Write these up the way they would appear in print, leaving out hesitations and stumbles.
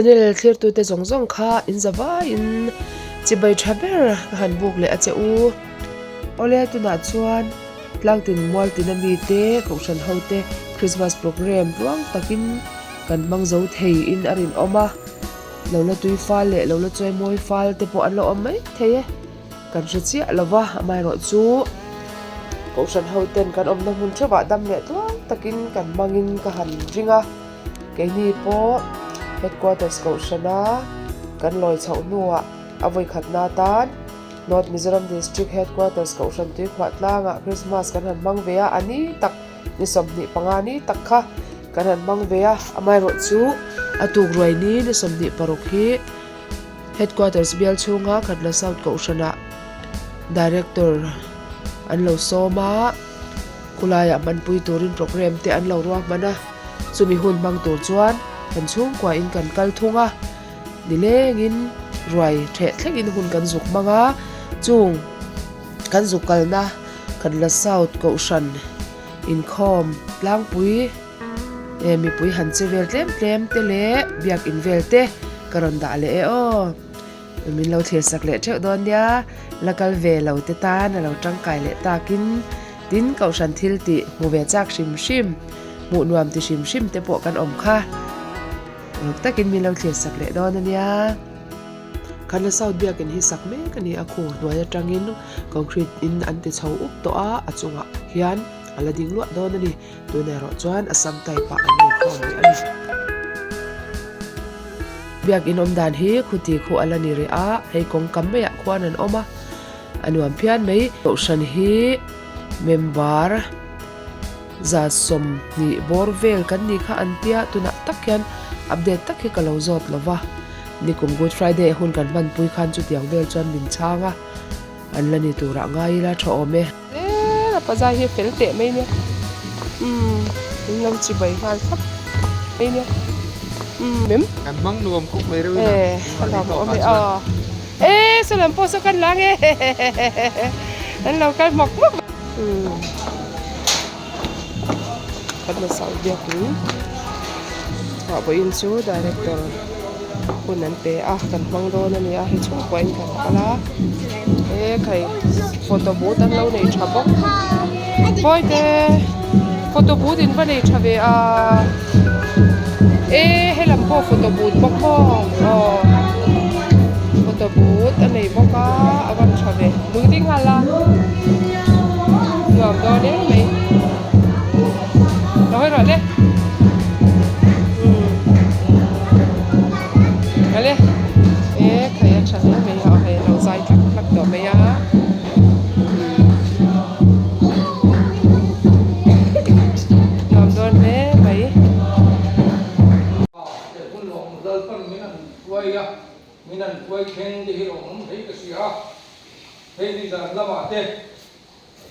channel clear tu te zong kha in zawa in chibai thaber han buk le a che u ole tu na chuan tlang tin mual tin ami te function hote Christmas program ruang takin kan mang zo thei in arin oma lola tui fal le lola choi moi fal te po an lo om mai theye kan ri chi lova mai ro chu function hoten kan om na hun chewa dam le tuang takin kan mangin ka han ringa ke ni po headquarters ko shana kan loi chau nuwa avoi khatna tan North Mizoram District Headquarters ko shan tui khwa tlanga Christmas kan han mang vea ani tak ni somni pangani takha kan han mang vea amai ro chu atuk roi ni somni parok hi headquarters bial chunga khatla south ko shana director an lo soma kulaya manpui turin program te an lo ruak mana chumi hun mang tur chuan kan chung kwa in kan kal thunga dilengin roi the thlengin hun kan zuk manga chung kan zukal na kan la south ko shan in khom lang pui mi pui han che vel tlem te le biak in vel te karon da le o min lo the sak le the don dia lakal ve lo te ta na lo tang kai le takin tin ko shan thil ti mu ve chak shim mu nuam ti shim te po kan om kha takin min lo the sak le don ania kan la south biak in hi sak me kan hi akhu noya tangin concrete in anti chho up to a achunga hian ala ding lu don ani tu ne ro chuan asam tai pa ani khom ni ani biak in om dan hi khuti khu ala ni re a hei kong kam me ya khwan an oma anuam phian mei to shan hi member za som ni borvel kan ni kha antia tuna takyan update takhi kalo zot lova ni kum good friday hun kan man pui khan chu tiang vel chuan min changa an lani tura ngai la tho ome la paza hi fel te mai ne ngam chi bai han sap mai ne mem kan mang nuam khúc mai rồi kan la mo me salam po so kan lang an lo kan mok kan la sau dia ku ha bo in chu director kunan pe kan mang do na niya hi chung point kan pala khai photo booth an lo nei thabok boy te photo booth in ba nei thave helam po photo booth bok mo photo booth an nei boka awan thave ding hala yom do ne mai rồi rồi đấy ale khaya chana me ya hai lo zai tak lak do me ya nam don me mai kun long dal pan minan quay khen de hi ong thei ka sia thei ni da lama te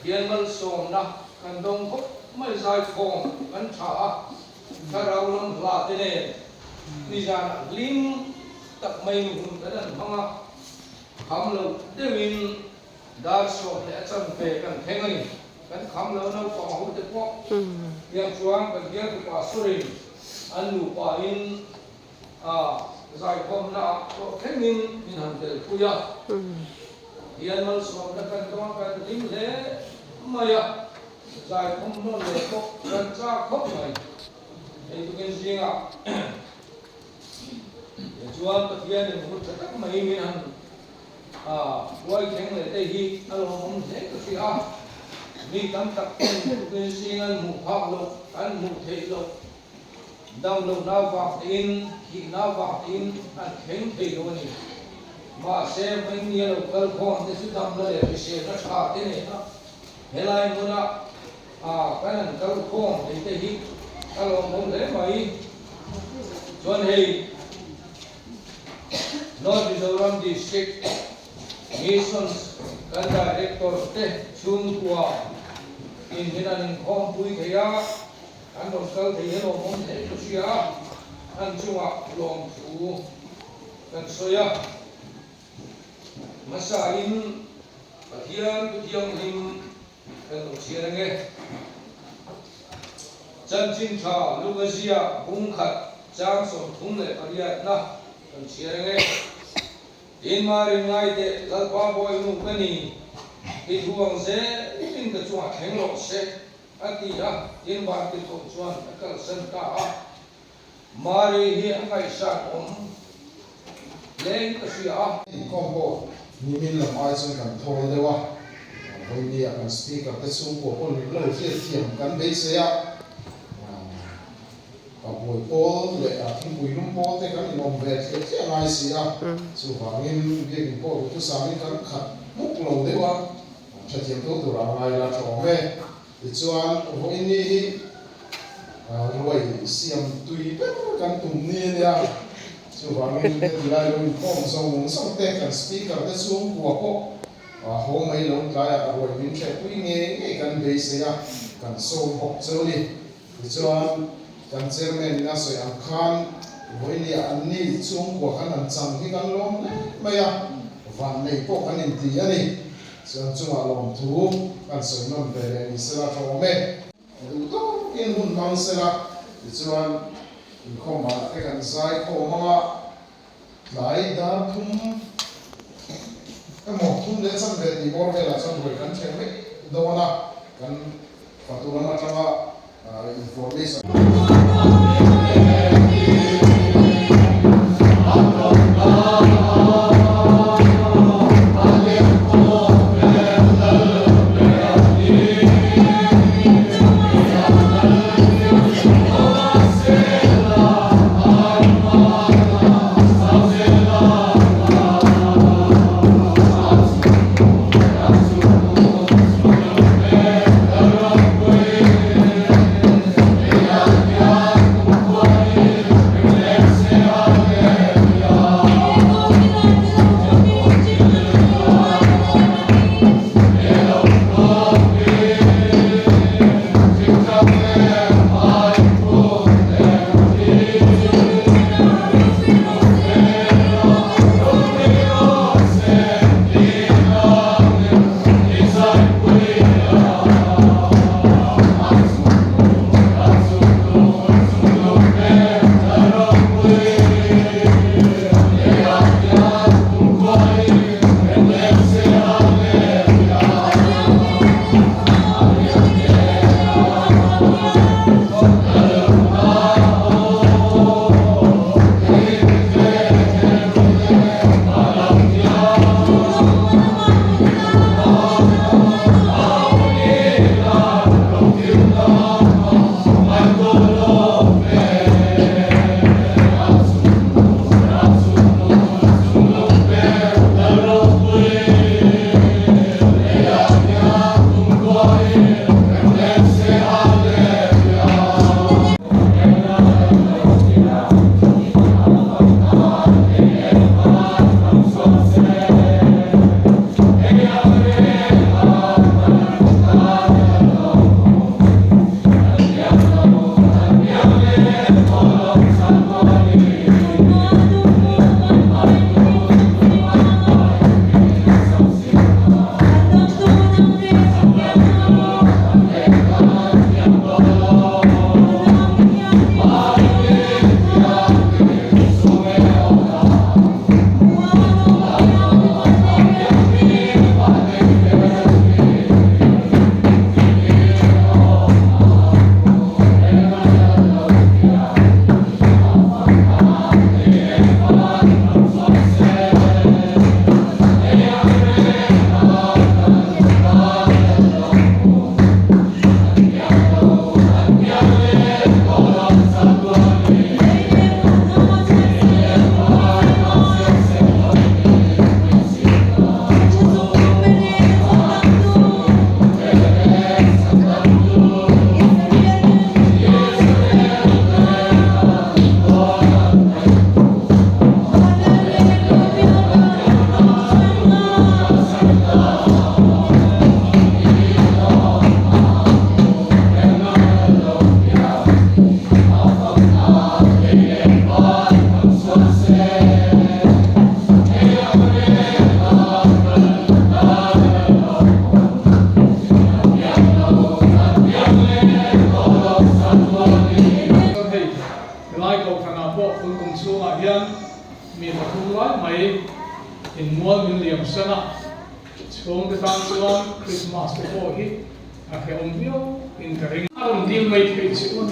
hian mal som na kan dong khop mai zai khom kan tha ka rau lam la te ne ni ja lim tak mai hun kan hanga kham lo dewin dar so le chan pe kan thengani kan kham lo no ko hu te po yang chuang kan dia ku pa surin an nu pa in zai khom na ko thengin min han te ku ya hian mal so na kan to kan lim le maya zai khom no le ko kan cha khop mai ei tu kan jinga chuan pathian ni mu tak mai min han wai kheng le te hi alo hom the ka si mi tam tak ken singan mu phak lo kan mu the lo dam lo na wa in hi na wa in an kheng the lo ni ma se mai ni lo kal khom te su dam le se na tha te ne na helai mu na kan kal khom te hi alo hom le mai chuan hei North Mizoram District Missions kan director te chun kwa in hinan khom pui thaya an dong kal thei lo mom the ku sia an chunga long chu kan soya masa in pathian ku tiang him kan lo sia nge chan chin tha lu ga sia bung khat trang som thum le ariat na kan chiarenge in marin ngai de lalpa boy nu kani i huang ze tin ka chuan theng lo se ati ha in bar ti ko chuan akal san ta a mari hi angai sa om leng ka sia combo ni min lam ai chung kan thol dewa hoi ni kan speaker te chung ko pon lo thiam kan be se ya ka boi pol le a thing bui lum pol te kan nom ve the ngai si a chu wangin ge ki po tu sa mi kan khat muk lo dewa thathiam to tu ra ngai la tho me ti chuan hoi ni hi roi siam tui pe kan tum ni ya so wangin lai lo phong song te kan speaker te chung ko ko ho mai lo lai a roi min che pui nge kan be se ya kan so hok choli ti chuan kan chairman na soi ang khan hoi ni an ni chung ko kan an chang hi kan lom mai a van nei po kan in ti ani chuan chunga lom thu kan soi non ve le ni sela tho me du to in hun mang sela ti chuan không mà cái cần sai khổ mà lại đã thum cái một thum để sang về thì bỏ về là sang về cần chơi mấy đâu na cần phát tu lama trong information song the dance on Christmas before he a heomio in the ring aron deal may page on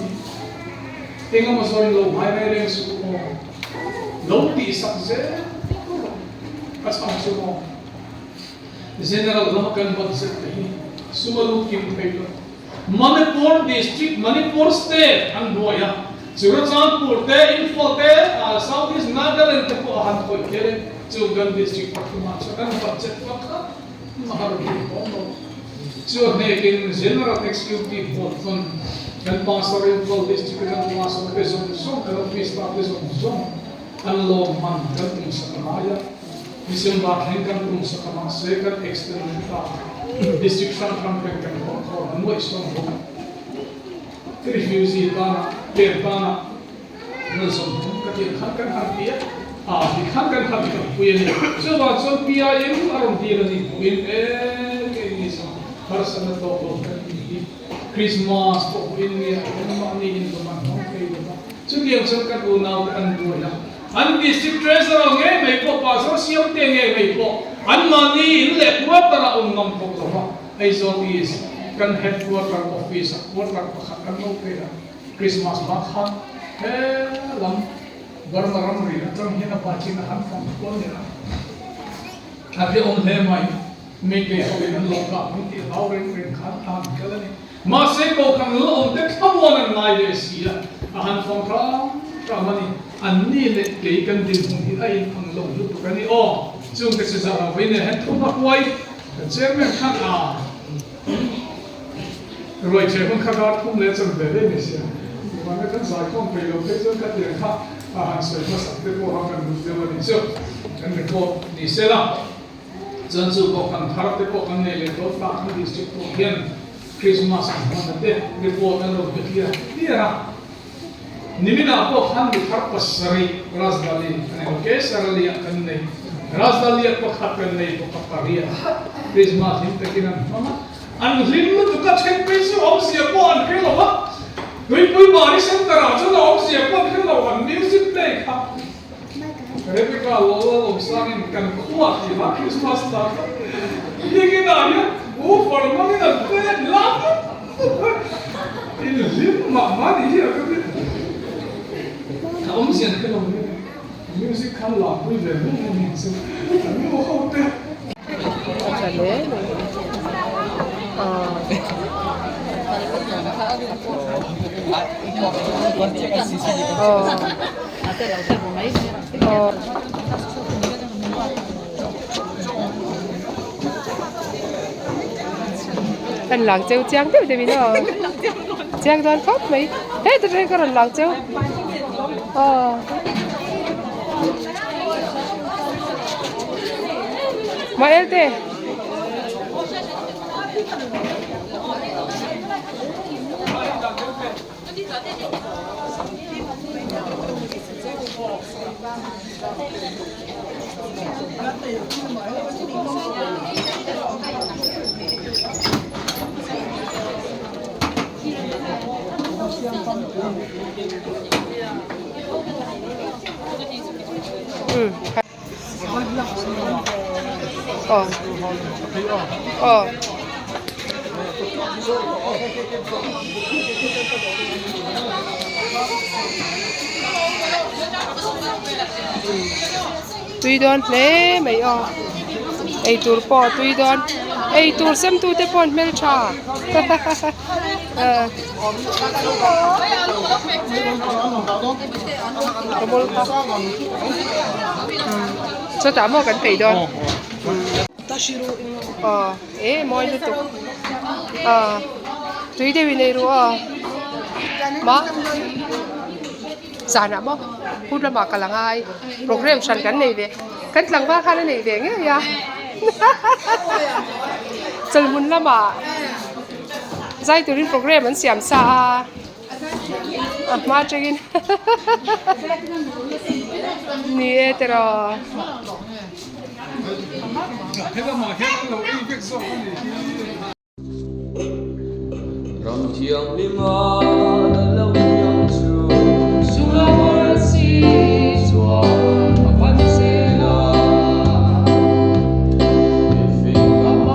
tinga mo sorry lo mai ring su ko lo ti sakse kas ang su mo general local budget hi sumalu kim paper Manipur district Manipur state ang boya Churachandpur te Info te Southeast Nagaland te po han ko kere Chugan district Pakuma so kan budget pakha maharbi ko no so ne kin general executive board fund kan pastoral district kan pastor peso so kan office ta peso so an lo man kan tum sa kamaya mission ba kan tum sa kamaya second external ta district kan kan ko no is no refugee ta Tentana, Nelson, Katin Hankan Harpia, the Hankan Harpia, we so what so PIM around here in every personal talk of Christmas, for India, money in the month. So the answer can go now and do it. And district treasurer, may go pass or see up there, may go. And money in let water on non Pokova. I saw this can headquarter office, water can no pay. Christmas bakhan lam barmaram ri atram hina pachi na han kam ko ni na ate on le mai me ke ho in loka mi how ren khan tham kalani ma se ko kan lo on te khamon an nai le sia han phong tra mani an ni le ke kan din hung hi ai phang lo lu ka ni o chung te se sa we ne han thu ba kwai chairman khan rồi chế không khát khát không lẽ chân về đây này xí, mà cái thân giải không phải là cái chân cái tiền khác, hàng sợi mà sắp tới cô hàng cần được mà đi chưa, cái này cô đi xe là, chân chú cô cần thắt tới cô cần này lên đó ta cần đi chụp cô hiền, Christmas mà đấy, cái cô cần được cái kia, đi ra, nimin ako han di thắt pasari rasdali, cái okay sarali akan này, rasdali ako khatan này cô kaparia, Christmas hin tekinan mama. Anh rim nó tụi các check page số ông xìa quan cái nào á, với bà đi xem tờ nào cho nó ông xìa quan cái nào vẫn music play cả, cái cái lo ông sang cần khoa thì là Christmas đó, đi cái nào nhá, phần mà cái nào quen lắm, thì rim mà đi here cái ông xìa cái nào music khăn làm vui vẻ luôn mình xem, anh mua không được. Anh làng treo trang tiếp thì mình rồi trang toàn khóc mấy hết từ đây có lần làng treo mà em thế tùy đón lẽ mấy ai tour po tùy đón ai tour xem tu te pon mel cha cho tạm một cái thầy đón moi lu tục tùy để vì này rồi má sana moพูดละมากันละไงโปรแกรมฉันกันในเวกันหลังว่าคันในเวงเนี่ย จนมุนละมาใจตัวนี้โปรแกรมมันเสียมซามาจะกินนี่เตอRong chiang lima lâu nhang chu sulawar si suan papan sela ifing ama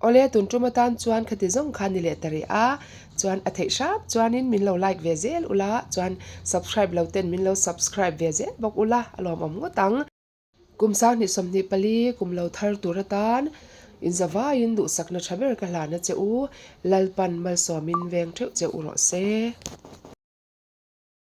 ole tun tuma tan chuan khati zong khan ni le tari a chuan a thei shrap chuanin min lo like ve zel ula chuan subscribe lo ten min lo subscribe ve zel bok ula alom om ngotang kumsa ni somni pali kumlo thar turatan in zawa in du sakna thaber ka hlana che u lalpan mal so min veng theu che u ro se